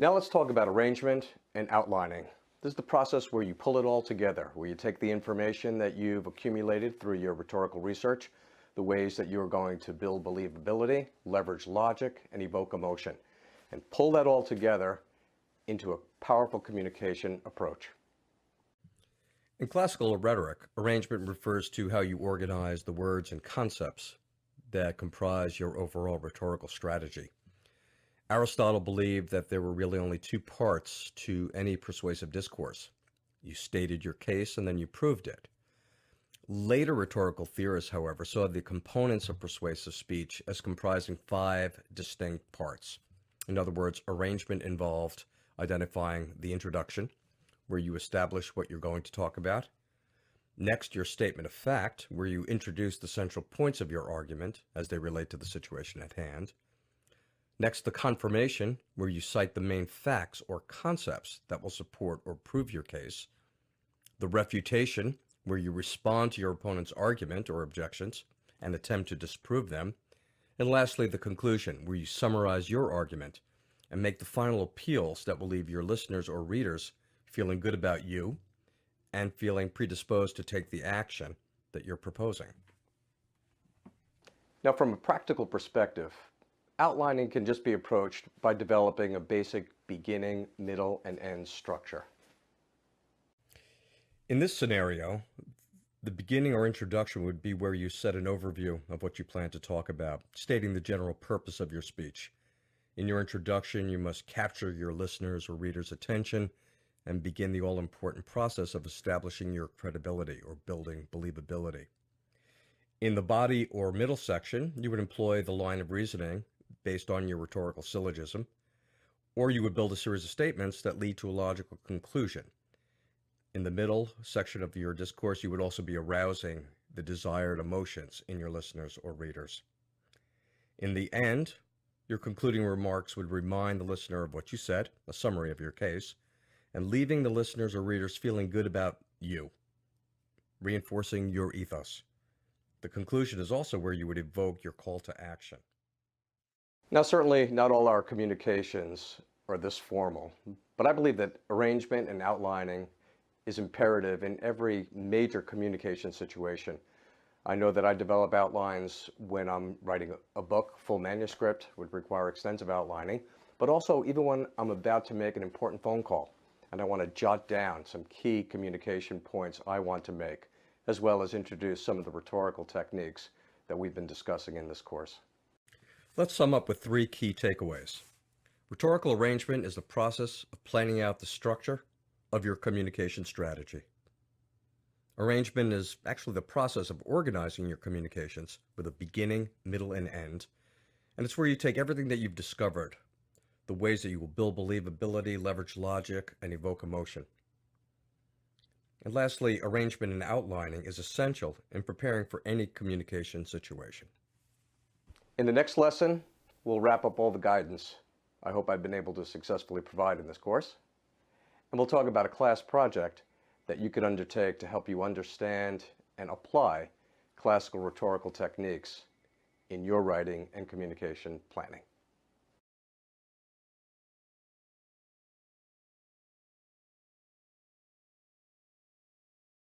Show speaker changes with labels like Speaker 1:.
Speaker 1: Now let's talk about arrangement and outlining. This is the process where you pull it all together, where you take the information that you've accumulated through your rhetorical research, the ways that you're going to build believability, leverage logic, and evoke emotion, and pull that all together into a powerful communication approach.
Speaker 2: In classical rhetoric, arrangement refers to how you organize the words and concepts that comprise your overall rhetorical strategy. Aristotle believed that there were really only two parts to any persuasive discourse. You stated your case and then you proved it. Later rhetorical theorists, however, saw the components of persuasive speech as comprising 5 distinct parts. In other words, arrangement involved identifying the introduction, where you establish what you're going to talk about. Next, your statement of fact, where you introduce the central points of your argument as they relate to the situation at hand. Next, the confirmation, where you cite the main facts or concepts that will support or prove your case. The refutation, where you respond to your opponent's argument or objections and attempt to disprove them. And lastly, the conclusion, where you summarize your argument and make the final appeals that will leave your listeners or readers feeling good about you and feeling predisposed to take the action that you're proposing.
Speaker 1: Now, from a practical perspective, outlining can just be approached by developing a basic beginning, middle, and end structure.
Speaker 2: In this scenario, the beginning or introduction would be where you set an overview of what you plan to talk about, stating the general purpose of your speech. In your introduction, you must capture your listeners' or readers' attention and begin the all-important process of establishing your credibility or building believability. In the body or middle section, you would employ the line of reasoning based on your rhetorical syllogism, or you would build a series of statements that lead to a logical conclusion. In the middle section of your discourse, you would also be arousing the desired emotions in your listeners or readers. In the end, your concluding remarks would remind the listener of what you said, a summary of your case, and leaving the listeners or readers feeling good about you, reinforcing your ethos. The conclusion is also where you would evoke your call to action.
Speaker 1: Now, certainly not all our communications are this formal, but I believe that arrangement and outlining is imperative in every major communication situation. I know that I develop outlines when I'm writing a book. Full manuscript would require extensive outlining, but also even when I'm about to make an important phone call and I want to jot down some key communication points I want to make, as well as introduce some of the rhetorical techniques that we've been discussing in this course.
Speaker 2: Let's sum up with 3 key takeaways. Rhetorical arrangement is the process of planning out the structure of your communication strategy. Arrangement is actually the process of organizing your communications with a beginning, middle, and end. And it's where you take everything that you've discovered, the ways that you will build believability, leverage logic, and evoke emotion. And lastly, arrangement and outlining is essential in preparing for any communication situation.
Speaker 1: In the next lesson, we'll wrap up all the guidance I hope I've been able to successfully provide in this course. And we'll talk about a class project that you could undertake to help you understand and apply classical rhetorical techniques in your writing and communication planning.